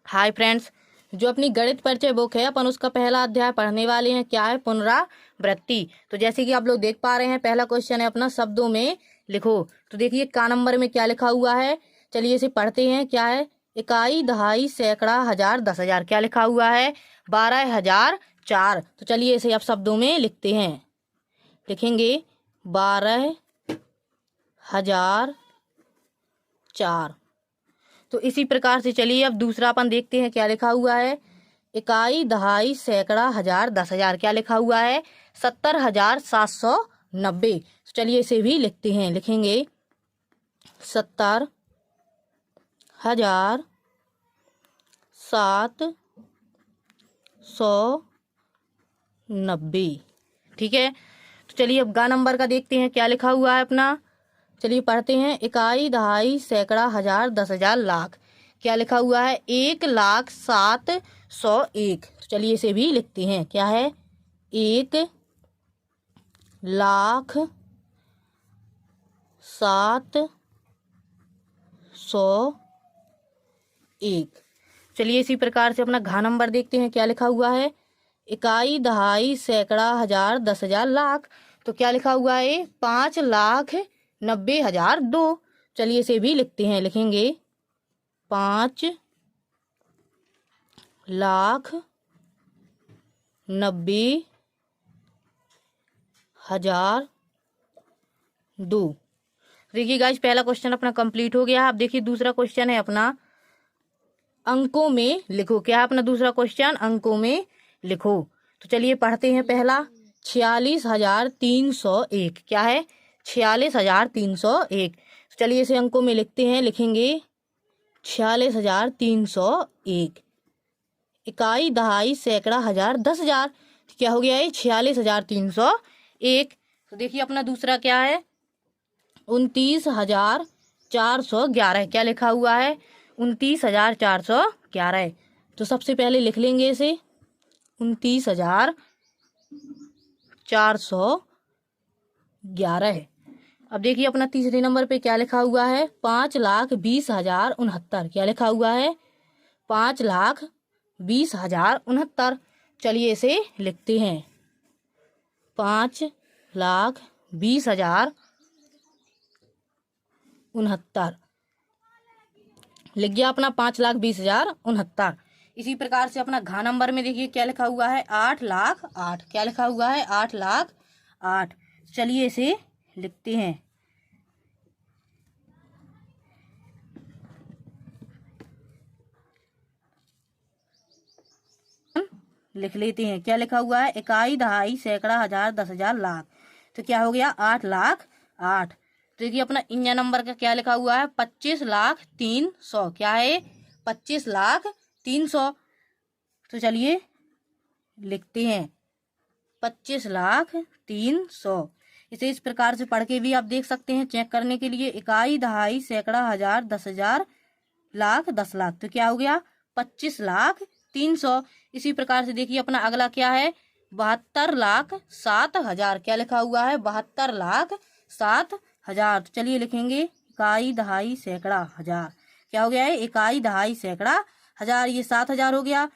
Hi friends, जो अपनी गणित परिचय बुक है अपन उसका पहला अध्याय पढ़ने वाले हैं। क्या है? पुनरावृत्ति। तो जैसे कि आप लोग देख पा रहे हैं, पहला क्वेश्चन है अपना शब्दों में लिखो। तो देखिए का नंबर में क्या लिखा हुआ है, चलिए इसे पढ़ते हैं। क्या है? इकाई, दहाई, सैकड़ा, हजार, 10,000। क्या लिखा हुआ है? 12,004। तो चलिए इसे अब शब्दों में लिखते हैं। लिखेंगे 12,004। तो इसी प्रकार से चलिए अब दूसरा अपन देखते हैं क्या लिखा हुआ है। इकाई, दहाई, सैकड़ा, हजार, 10,000। क्या लिखा हुआ है? 70,790। तो चलिए इसे भी लिखते हैं। लिखेंगे 70,790। ठीक है। तो चलिए अब गा नंबर का देखते हैं क्या लिखा हुआ है अपना। चलिए पढ़ते हैं। इकाई, दहाई, सैकड़ा, हजार, 10,000, लाख। क्या लिखा हुआ है? 1,07,101। तो चलिए इसे भी लिखते हैं। क्या है? 1,07,101। चलिए इसी प्रकार से अपना घा नंबर देखते हैं क्या लिखा हुआ है। इकाई, दहाई, सैकड़ा, हजार, 10,000, लाख। तो क्या लिखा हुआ है? 5,90,002। चलिए इसे भी लिखते हैं। लिखेंगे 5,90,002। देखिए गाइस, पहला क्वेश्चन अपना कंप्लीट हो गया। अब देखिए दूसरा क्वेश्चन है अपना अंकों में लिखो। क्या है अपना दूसरा क्वेश्चन? अंकों में लिखो। तो चलिए पढ़ते हैं पहला। 46,301। क्या है? 46,301। चलिए इसे अंकों में लिखते हैं। लिखेंगे 46,301। इकाई, दहाई, सैकड़ा, हजार, 10,000। क्या हो गया है? 46,301। तो देखिए अपना दूसरा क्या है? 29,411। क्या लिखा हुआ है? 29,411। तो सबसे पहले लिख लेंगे इसे 29,411। अब देखिए अपना तीसरे नंबर पे क्या लिखा हुआ है? 5,20,069। क्या लिखा हुआ है? 5,20,069। चलिए इसे लिखते हैं। 5,20,069 लिख गया अपना 5,20,069। इसी प्रकार से अपना घा नंबर में देखिए क्या लिखा हुआ है? 8,08,000। क्या लिखा हुआ है? 8,08,000। चलिए इसे लिखते हैं। लिख लेते हैं। क्या लिखा हुआ है? इकाई, दहाई, सैकड़ा, हजार, 10,000, लाख। तो क्या हो गया? 8,08,000। तो देखिए अपना इंजा नंबर का क्या लिखा हुआ है? 25,03,100। क्या है? 25,03,100। तो चलिए लिखते हैं 25,03,100। इसे इस प्रकार से पढ़ के भी आप देख सकते हैं चेक करने के लिए। इकाई, दहाई, सैकड़ा, हजार, 10,000, लाख, 10,00,000। तो क्या हो गया? 25,03,100। इसी प्रकार से देखिए अपना अगला क्या है? 72,07,000। क्या लिखा हुआ है? 72,07,000। तो चलिए लिखेंगे इकाई, दहाई, सैकड़ा, हजार। क्या हो गया है? इकाई, दहाई, सैकड़ा, हजार। ये 7,000 हो गया।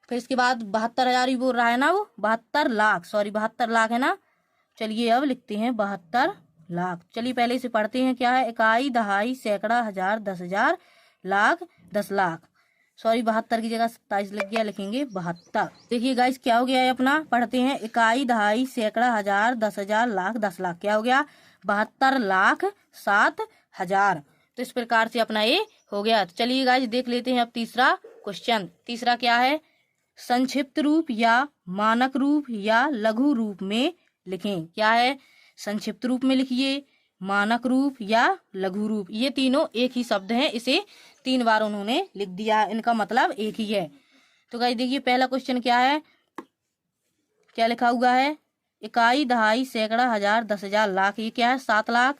फिर इसके बाद 72,000 ही बोल रहा है ना, वो 72,00,000, सॉरी 72,00,000 है ना। चलिए अब लिखते हैं 72,00,000। चलिए पहले इसे पढ़ते हैं। क्या है? इकाई, दहाई, सैकड़ा, हजार, 10,000, लाख, 10,00,000। सॉरी 72 की जगह 27 लग गया, लिखेंगे 72। देखिए गाइस क्या हो गया है अपना, पढ़ते हैं। इकाई, दहाई, सैकड़ा, हजार, 10,000, लाख, 10,00,000। क्या हो गया? 72,07,000। तो इस प्रकार से अपना ये हो गया। तो चलिए गाइस देख लेते हैं अब तीसरा क्वेश्चन। तीसरा क्या है? संक्षिप्त रूप या मानक रूप या लघु रूप में लिखें। क्या है? संक्षिप्त रूप में लिखिए, मानक रूप या लघु रूप। ये तीनों एक ही शब्द हैं। इसे 3 बार उन्होंने लिख दिया, इनका मतलब एक ही है। तो गाइस देखिए पहला क्वेश्चन क्या है? क्या लिखा हुआ है? इकाई, दहाई, सैकड़ा, हजार, 10,000, लाख। ये क्या है? 7,00,000।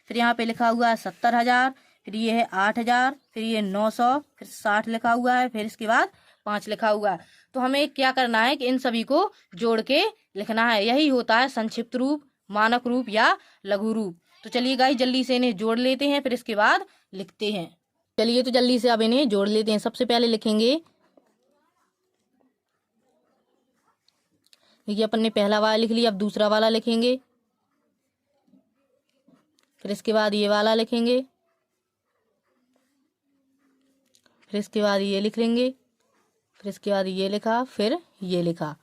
फिर यहाँ पे लिखा हुआ है 70,000। फिर ये है 8,000। फिर ये 900। फिर 60 लिखा हुआ है। फिर इसके बाद 5 लिखा हुआ है। तो हमें क्या करना है कि इन सभी को जोड़ के लिखना है। यही होता है संक्षिप्त रूप, मानक रूप या लघु रूप। तो चलिए गाइस जल्दी से इन्हें जोड़ लेते हैं, फिर इसके बाद लिखते हैं। चलिए तो जल्दी से अब इन्हें जोड़ लेते हैं। सबसे पहले लिखेंगे, देखिए अपन ने पहला वाला लिख लिया, अब दूसरा वाला लिखेंगे, फिर इसके बाद ये वाला लिखेंगे, फिर इसके बाद ये लिख लेंगे, फिर इसके बाद ये लिखा, फिर ये लिखा।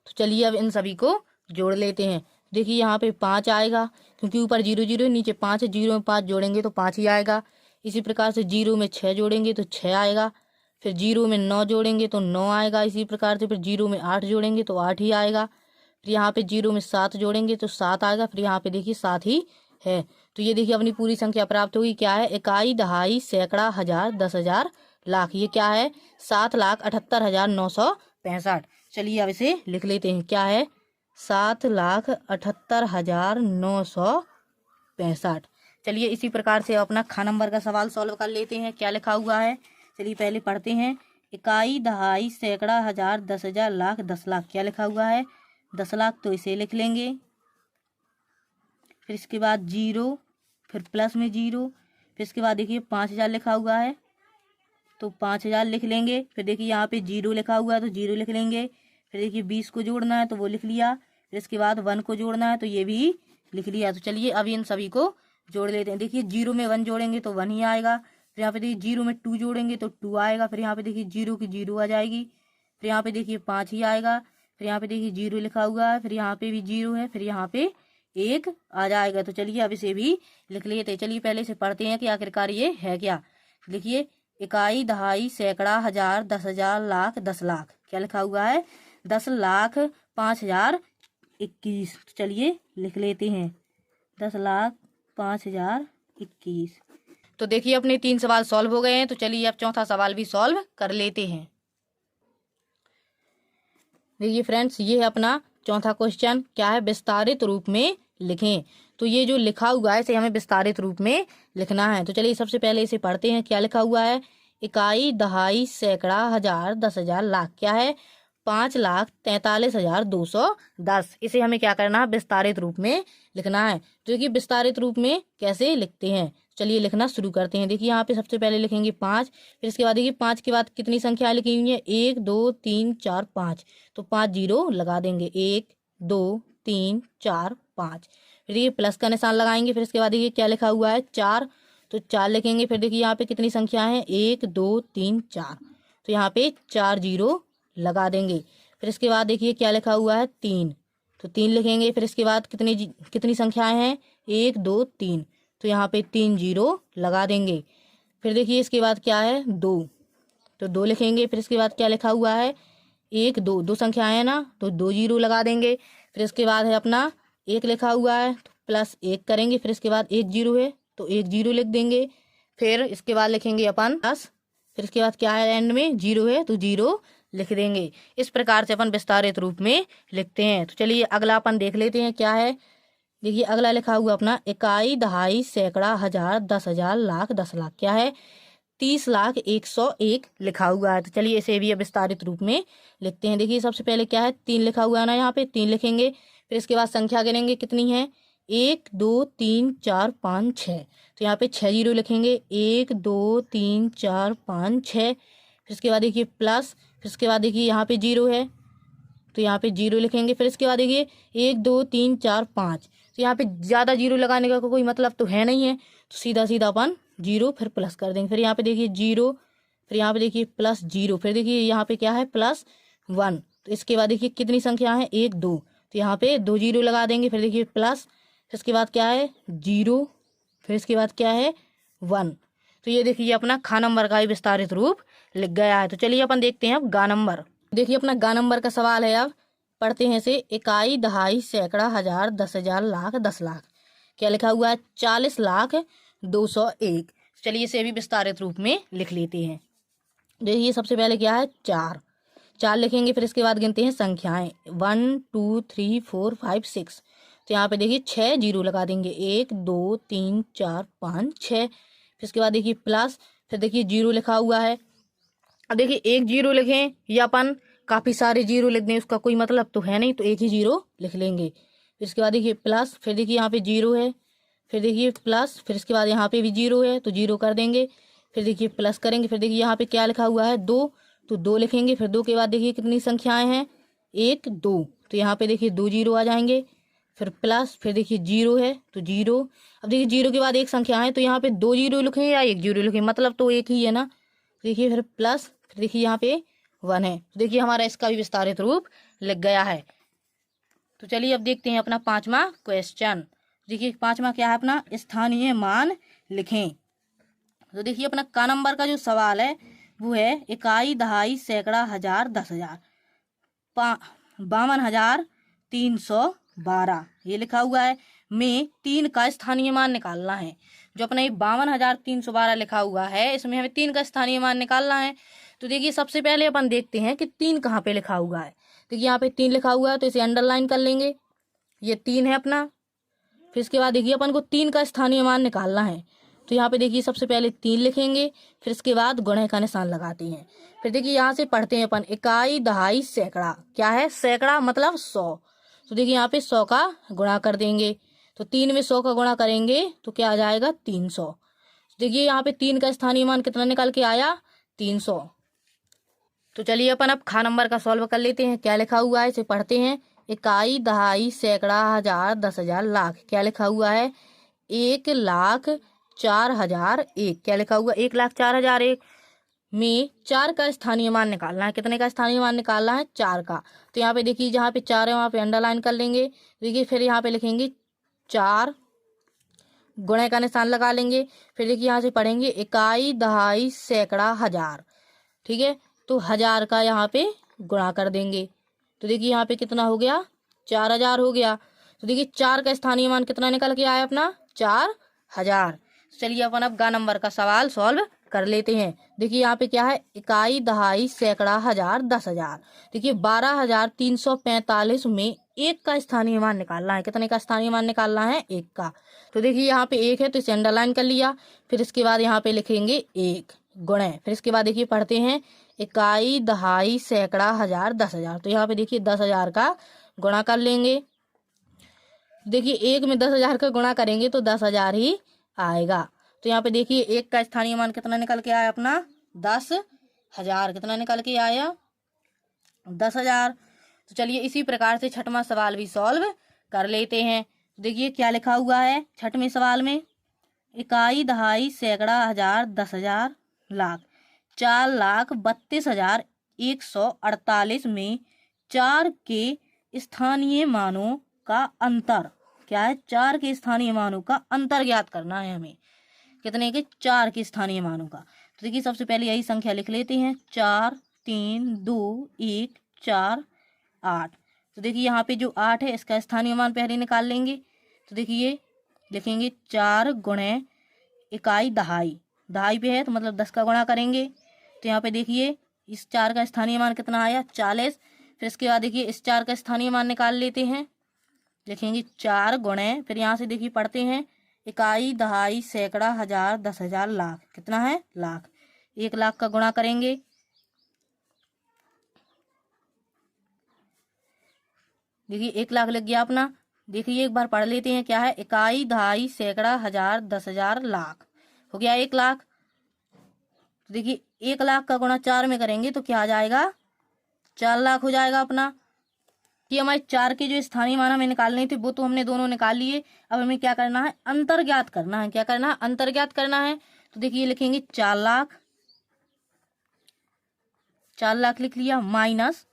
तो चलिए अब इन सभी को जोड़ लेते हैं। देखिए यहाँ पे 5 आएगा, क्योंकि ऊपर 0 0 नीचे 5 है, 0 में 5 जोड़ेंगे तो 5 ही आएगा। इसी प्रकार से 0 में 6 जोड़ेंगे तो 6 आएगा, फिर 0 में 9 जोड़ेंगे तो 9 आएगा। इसी प्रकार से फिर 0 में 8 जोड़ेंगे तो 8 ही आएगा। फिर यहाँ पे 0 में 7 जोड़ेंगे तो 7 आएगा, फिर यहाँ पे देखिए 7 ही है। तो ये देखिए अपनी पूरी संख्या प्राप्त होगी। क्या है? इकाई, दहाई, सैकड़ा, हजार, 10,000, लाख। ये क्या है? 7,78,965। चलिए अब इसे लिख लेते हैं। क्या है? 7,78,965। चलिए इसी प्रकार से अपना ख नंबर का सवाल सॉल्व कर लेते हैं। क्या लिखा हुआ है, चलिए पहले पढ़ते हैं। इकाई, दहाई, सैकड़ा, हजार, 10,000, लाख, 10 लाख। क्या लिखा हुआ है? 10 लाख, तो इसे लिख लेंगे। फिर इसके बाद 0, फिर प्लस में 0, फिर इसके बाद देखिए 5,000 लिखा हुआ है तो 5,000 लिख लेंगे। फिर देखिए यहाँ पे 0 लिखा हुआ है तो 0 लिख लेंगे। फिर देखिए 20 को जोड़ना है तो वो लिख लिया। फिर इसके बाद 1 को जोड़ना है तो ये भी लिख लिया। तो चलिए अब इन सभी को जोड़ लेते हैं। देखिए 0 में 1 जोड़ेंगे तो 1 ही आएगा। फिर यहाँ पे देखिए 0 में 2 जोड़ेंगे तो 2 आएगा। फिर यहाँ पे देखिए 0 की 0 आ जाएगी। फिर यहाँ पे देखिए 5 ही आएगा। फिर यहाँ पे देखिए 0 लिखा हुआ है, फिर यहाँ पे भी 0 है, फिर यहाँ पे 1 आ जाएगा। तो चलिए अब इसे भी लिख लेते हैं। चलिए पहले से पढ़ते हैं कि आखिरकार ये है क्या। लिखिए, इकाई, दहाई, सैकड़ा, हजार, 10,000, लाख, 10 लाख। क्या लिखा हुआ है? 10,05,021। चलिए लिख लेते हैं, 10,05,021। तो देखिए अपने 3 सवाल सॉल्व हो गए हैं। तो चलिए अब चौथा सवाल भी सॉल्व कर लेते हैं। देखिए फ्रेंड्स, ये है अपना चौथा क्वेश्चन। क्या है? विस्तारित रूप में लिखें। तो ये जो लिखा हुआ है इसे हमें विस्तारित रूप में लिखना है। तो चलिए सबसे पहले इसे पढ़ते हैं। क्या लिखा हुआ है? इकाई, दहाई, सैकड़ा, हजार, 10,000, लाख। क्या है? 5,43,210। इसे हमें क्या करना है? विस्तारित रूप में लिखना है। तो कि विस्तारित रूप में कैसे लिखते हैं, चलिए लिखना शुरू करते हैं। देखिए यहाँ पे सबसे पहले लिखेंगे 5, फिर इसके बाद देखिए 5 के बाद कितनी संख्या लिखी हुई है? 1 2 3 4 5। तो 5 0 लगा देंगे। 1 2 3 4 5। फिर देखिए प्लस का निशान लगाएंगे। फिर इसके बाद देखिए क्या लिखा हुआ है? 4। तो 4 लिखेंगे। फिर देखिए यहाँ पे कितनी संख्या है? 1 2 3 4। तो यहाँ पे 4 0 लगा देंगे। फिर इसके बाद देखिए क्या लिखा हुआ है? 3। तो 3 लिखेंगे। फिर इसके बाद कितनी संख्याएं हैं? 1 2 3। तो यहाँ पे 3 0 लगा देंगे। फिर देखिए इसके बाद क्या है? 2। तो 2 लिखेंगे। फिर इसके बाद क्या लिखा हुआ है? 1 2, 2 संख्याएं है ना, तो 2 0 लगा देंगे। फिर इसके बाद है अपना 1 लिखा हुआ है तो प्लस 1 करेंगे। फिर इसके बाद 1 0 है तो 1 0 लिख देंगे। फिर इसके बाद लिखेंगे अपन 10। फिर इसके बाद क्या है? एंड में 0 है तो 0 लिख देंगे। इस प्रकार से अपन विस्तारित रूप में लिखते हैं। तो चलिए अगला अपन देख लेते हैं क्या है। देखिए अगला लिखा हुआ अपना इकाई, दहाई, सैकड़ा, हजार, 10,000, लाख, 10 लाख। क्या है? 30,01,101 लिखा हुआ है। तो चलिए इसे भी विस्तारित रूप में लिखते हैं। देखिए सबसे पहले क्या है? 3 लिखा हुआ है ना, यहाँ पे 3 लिखेंगे। फिर इसके बाद संख्या गिनेंगे कितनी है? 1 2 3 4 5 6। तो यहाँ पे 6 0 लिखेंगे। 1 2 3 4 5 6। फिर इसके बाद देखिए प्लस, फिर इसके बाद देखिए यहाँ पे 0 है तो यहाँ पे 0 लिखेंगे। फिर इसके बाद देखिए 1 2 3 4 5। तो यहाँ पे ज़्यादा 0 लगाने का कोई मतलब तो है नहीं है, तो सीधा सीधा अपन 0 फिर प्लस कर देंगे। फिर यहाँ पे देखिए 0, फिर यहाँ पे देखिए प्लस 0, फिर देखिए यहाँ पे क्या है? प्लस 1। तो इसके बाद देखिए कितनी संख्या है? 1 2। तो यहाँ पे 2 0 लगा देंगे। फिर देखिए प्लस, फिर इसके बाद क्या है? 0, फिर इसके बाद क्या है? 1। तो ये देखिए अपना ख नंबर का ही विस्तारित रूप लिख गया है। तो चलिए अपन देखते हैं अब ग नंबर। देखिए अपना ग नंबर का सवाल है। अब पढ़ते हैं इसे। इकाई, दहाई, सैकड़ा, हजार, 10,000, लाख, 10 लाख। क्या लिखा हुआ है? 40,02,01। चलिए इसे भी विस्तारित रूप में लिख लेते हैं। देखिए सबसे पहले क्या है? 4 लिखेंगे। फिर इसके बाद गिनते हैं संख्याएं 1 2 3 4 5 6। तो यहाँ पे देखिए 6 0 लगा देंगे। 1 2 3 4 5 6। फिर इसके बाद देखिए प्लस, फिर देखिए 0 लिखा हुआ है। अब देखिए 1 0 लिखें या अपन काफ़ी सारे 0 लिख दें, उसका कोई मतलब तो है नहीं, तो 1 ही 0 लिख लेंगे। फिर इसके बाद देखिए प्लस, फिर देखिए यहाँ पे 0 है, फिर देखिए प्लस, फिर इसके बाद यहाँ पे भी 0 है तो 0 कर देंगे। फिर देखिए प्लस करेंगे, फिर देखिए यहाँ पे क्या लिखा हुआ है 2, तो 2 लिखेंगे। फिर 2 के बाद देखिए कितनी संख्याएं हैं 1 2, तो यहाँ पे देखिए 2 जीरो आ जाएंगे। फिर प्लस, फिर देखिए 0 है तो 0। अब देखिए 0 के बाद एक संख्या है, तो यहाँ पे 2 जीरो लिखें या 1 जीरो लिखें, मतलब तो एक ही है ना। देखिए फिर प्लस, फिर देखिए यहाँ पे 1 है, तो देखिए हमारा इसका भी विस्तारित रूप लिख गया है। तो चलिए अब देखते हैं अपना 5वां क्वेश्चन। देखिए 5वां क्या है अपना, स्थानीय मान लिखें। तो देखिए अपना का नंबर का जो सवाल है वो है इकाई, दहाई, सैकड़ा, हजार, 10,000, 52,312 ये लिखा हुआ है। में 3 का स्थानीय मान निकालना है। जो अपना ये 52,312 लिखा हुआ है, इसमें हमें 3 का स्थानीय मान निकालना है। तो देखिए सबसे पहले अपन देखते हैं कि 3 कहाँ पे लिखा हुआ है। देखिए यहाँ पे 3 लिखा हुआ है, तो इसे अंडरलाइन कर लेंगे, ये 3 है अपना। फिर इसके बाद देखिए अपन को 3 का स्थानीय मान निकालना है, तो यहाँ पे देखिए सबसे पहले 3 लिखेंगे, फिर इसके बाद गुणे का निशान लगाते हैं। फिर देखिए यहाँ से पढ़ते हैं अपन इकाई, दहाई, सैकड़ा। क्या है सैकड़ा मतलब 100, तो देखिए यहाँ पे 100 का गुणा कर देंगे, तो 3 में 100 का गुणा करेंगे तो क्या आ जाएगा 300। देखिए यहाँ पे 3 का स्थानीय मान कितना निकल के आया 300। तो चलिए अपन अब खा नंबर का सॉल्व कर लेते हैं। क्या लिखा हुआ है इसे पढ़ते हैं। इकाई, दहाई, सैकड़ा, हजार, 10,000, लाख। क्या लिखा हुआ है 1,04,001। क्या लिखा हुआ 1,04,001 में 4 का स्थानीय मान निकालना है। कितने का स्थानीय मान निकालना है 4 का। तो यहाँ पे देखिए जहाँ पे 4 है वहाँ पे अंडरलाइन कर लेंगे। देखिए फिर यहाँ पे लिखेंगे 4, गुणे का निशान लगा लेंगे। फिर देखिए यहाँ से पढ़ेंगे इकाई, दहाई, सैकड़ा, हजार। ठीक है, तो 1000 का यहाँ पे गुणा कर देंगे, तो देखिए यहाँ पे कितना हो गया 4,000 हो गया। तो देखिए 4 का स्थानीय मान कितना निकल के आया अपना 4,000। चलिए अपन अब गा नंबर का सवाल सॉल्व कर लेते हैं। देखिए यहाँ पे क्या है इकाई, दहाई, सैकड़ा, हजार, 10,000। देखिए 12,345 में 1 का स्थानीय मान निकालना है। कितने का स्थानीय मान निकालना है 1 का। तो देखिए यहाँ पे 1 है तो इसे अंडरलाइन कर लिया। फिर इसके बाद यहाँ पे लिखेंगे 1 गुणे। फिर इसके बाद देखिए पढ़ते हैं इकाई, दहाई, सैकड़ा, हजार, 10,000। तो यहाँ पे देखिए 10,000 का गुणा कर लेंगे। देखिए 1 में 10,000 का गुणा करेंगे तो 10,000 ही आएगा। तो यहाँ पे देखिए 1 का स्थानीय मान कितना निकल के आया अपना 10,000। कितना निकल के आया 10,000। तो चलिए इसी प्रकार से 6वां सवाल भी सॉल्व कर लेते हैं। देखिए क्या लिखा हुआ है 6वें सवाल में। इकाई, दहाई, सैकड़ा, हजार, 10,000, लाख। 4,32,148 में 4 के स्थानीय मानों का अंतर। क्या है 4 के स्थानीय मानों का अंतर ज्ञात करना है हमें। कितने के 4 के स्थानीय मानों का। तो देखिए सबसे पहले यही संख्या लिख लेते हैं 4 3 2 1 4 8। तो देखिए यहाँ पे जो 8 है इसका स्थानीय मान पहले निकाल लेंगे। तो देखिए लिखेंगे 4 गुणे इकाई, दहाई। दहाई पे है तो मतलब 10 का गुणा करेंगे। तो यहाँ पे देखिए इस 4 का स्थानीय मान कितना आया 40। फिर इसके बाद देखिए इस 4 का स्थानीय मान निकाल लेते हैं। लिखेंगे 4 गुणे, फिर यहाँ से देखिए पढ़ते हैं इकाई, दहाई, सैकड़ा, हजार, 10,000, लाख। कितना है लाख। 1 लाख का गुणा करेंगे। देखिए 1 लाख लग गया अपना। देखिए एक बार पढ़ लेते हैं क्या है इकाई, दहाई, सैकड़ा, हजार, 10,000, लाख। हो गया 1 लाख। तो देखिए 1 लाख का गुणा 4 में करेंगे तो क्या आ जाएगा 4 लाख हो जाएगा अपना। कि हमारे 4 के जो स्थानीय मान हमें निकालने थे वो तो हमने दोनों निकाल लिए। अब हमें क्या करना है अंतर ज्ञात करना है। क्या करना है अंतर ज्ञात करना है। तो देखिए लिखेंगे 4 लाख। 4 लाख लिख लिया माइनस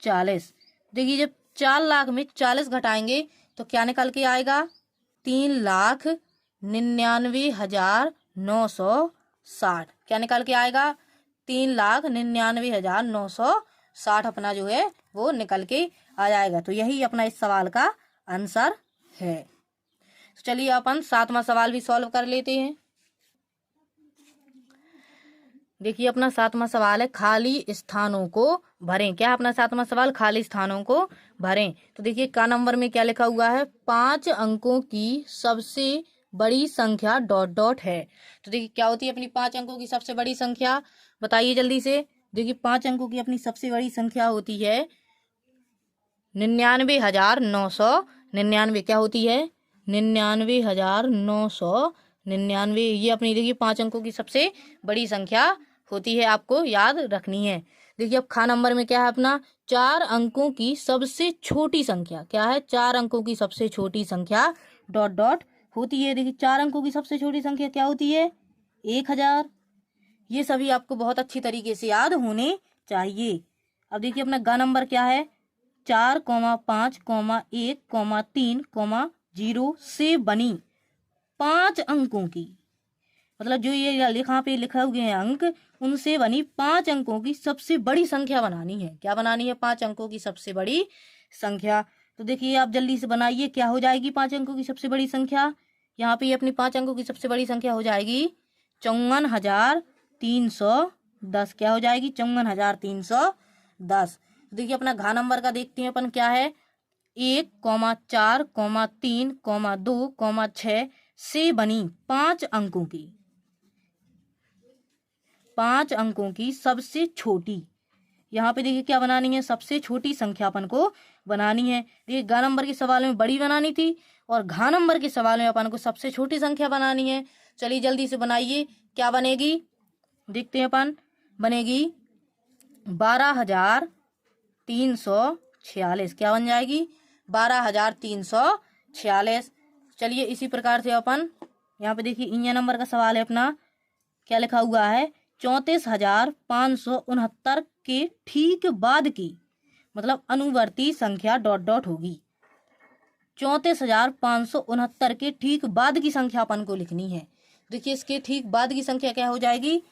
40। देखिए जब 4 लाख में 40 घटाएंगे तो क्या निकल के आएगा 3,99,960। क्या निकल के आएगा 3,99,960 अपना जो है वो निकल के आ जाएगा। तो यही अपना इस सवाल का आंसर है। तो चलिए अपन 7वां सवाल भी सॉल्व कर लेते हैं। देखिए अपना 7वां सवाल है खाली स्थानों को भरें। क्या अपना 7वां सवाल खाली स्थानों को भरें। तो देखिए का नंबर में क्या लिखा हुआ है 5 अंकों की सबसे बड़ी संख्या डॉट डॉट है। तो देखिए क्या होती है अपनी 5 अंकों की सबसे बड़ी संख्या, बताइए जल्दी से। देखिए 5 अंकों की अपनी सबसे बड़ी संख्या होती है 99,999। क्या होती है 99,999। 99। ये अपनी देखिए 5 अंकों की सबसे बड़ी संख्या होती है, आपको याद रखनी है। देखिए अब खा नंबर में क्या है अपना, 4 अंकों की सबसे छोटी संख्या। क्या है, 4 अंकों की सबसे छोटी संख्या डॉट डॉट होती है। देखिए 4 अंकों की सबसे छोटी संख्या क्या होती है, 1000। ये सभी आपको बहुत अच्छी तरीके से याद होने चाहिए। अब देखिए अपना गा नंबर क्या है, 4,5,1,3,0 से बनी 5 अंकों की, मतलब जो ये लिखा पे लिखा हुए हैं अंक, उनसे बनी 5 अंकों की सबसे बड़ी संख्या बनानी है। क्या बनानी है, 5 अंकों की सबसे बड़ी संख्या। तो देखिए आप जल्दी से बनाइए, क्या हो जाएगी 5 अंकों की सबसे बड़ी संख्या। यहाँ पे अपनी 5 अंकों की सबसे बड़ी संख्या हो जाएगी 54,310। क्या हो जाएगी, 54,310। देखिए अपना घा नंबर का देखते हैं अपन, क्या है, 1,4,3,2,6 से बनी 5 अंकों की, 5 अंकों की सबसे छोटी। यहाँ पे देखिए क्या बनानी है, सबसे छोटी संख्या अपन को बनानी है। देखिए गा नंबर के सवाल में बड़ी बनानी थी और घा नंबर के सवाल में अपन को सबसे छोटी संख्या बनानी है। चलिए जल्दी से बनाइए, क्या बनेगी, देखते हैं अपन। बनेगी 12,346। क्या बन जाएगी, 12,346। चलिए इसी प्रकार से अपन यहाँ पे देखिए इंजन नंबर का सवाल है अपना, क्या लिखा हुआ है, 34,569 के ठीक बाद की, मतलब अनुवर्ती संख्या डॉट डॉट होगी। 34,569 के ठीक बाद की संख्या अपन को लिखनी है। देखिए इसके ठीक बाद की संख्या क्या हो जाएगी,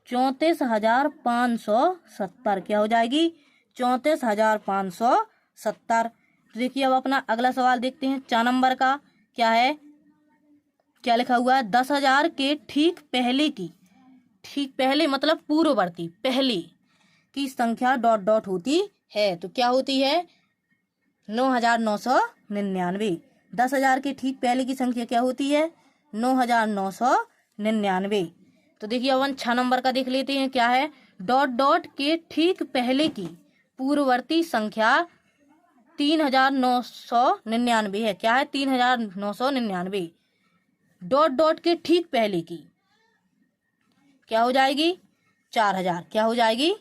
34,570। क्या हो जाएगी, 34,570। देखिए अब अपना अगला सवाल देखते हैं 4 नंबर का, क्या है, क्या लिखा हुआ है, 10,000 के ठीक पहले की, ठीक पहले मतलब पूर्ववर्ती पहले की संख्या डॉट डॉट होती है। तो क्या होती है, 9,999। 10,000 के ठीक पहले की संख्या क्या होती है, 9,999। तो देखिए अपन 6 नंबर का देख लेते हैं, क्या है, डॉट डॉट के ठीक पहले की पूर्ववर्ती संख्या 3,999 है। क्या है, 3,999। डॉट डॉट के ठीक पहले की क्या हो जाएगी, 4,000। क्या हो जाएगी,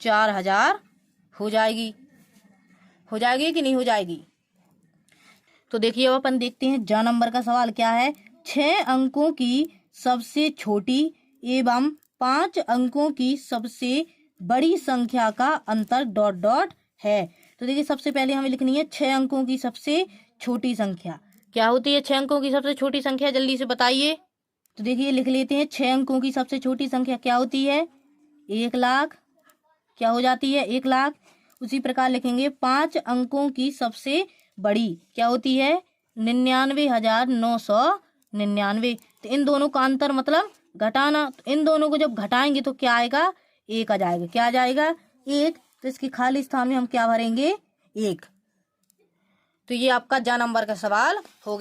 4,000 हो जाएगी। हो जाएगी कि नहीं हो जाएगी। तो देखिए अब अपन देखते हैं जा नंबर का सवाल, क्या है, 6 अंकों की सबसे छोटी एवं 5 अंकों की सबसे बड़ी संख्या का अंतर डॉट डॉट है। तो देखिए सबसे पहले हमें लिखनी है 6 अंकों की सबसे छोटी संख्या। क्या होती है 6 अंकों की सबसे छोटी संख्या, जल्दी से बताइए। तो देखिए लिख लेते हैं, 6 अंकों की सबसे छोटी संख्या क्या होती है, 1,00,000। क्या हो जाती है, 1,00,000। उसी प्रकार लिखेंगे 5 अंकों की सबसे बड़ी क्या होती है, 99,999। तो इन दोनों का अंतर मतलब घटाना, तो इन दोनों को जब घटाएंगे तो क्या आएगा, 1 आ जाएगा। क्या आ जाएगा, 1। तो इसके खाली स्थान में हम क्या भरेंगे, 1। तो ये आपका जा नंबर का सवाल हो गया।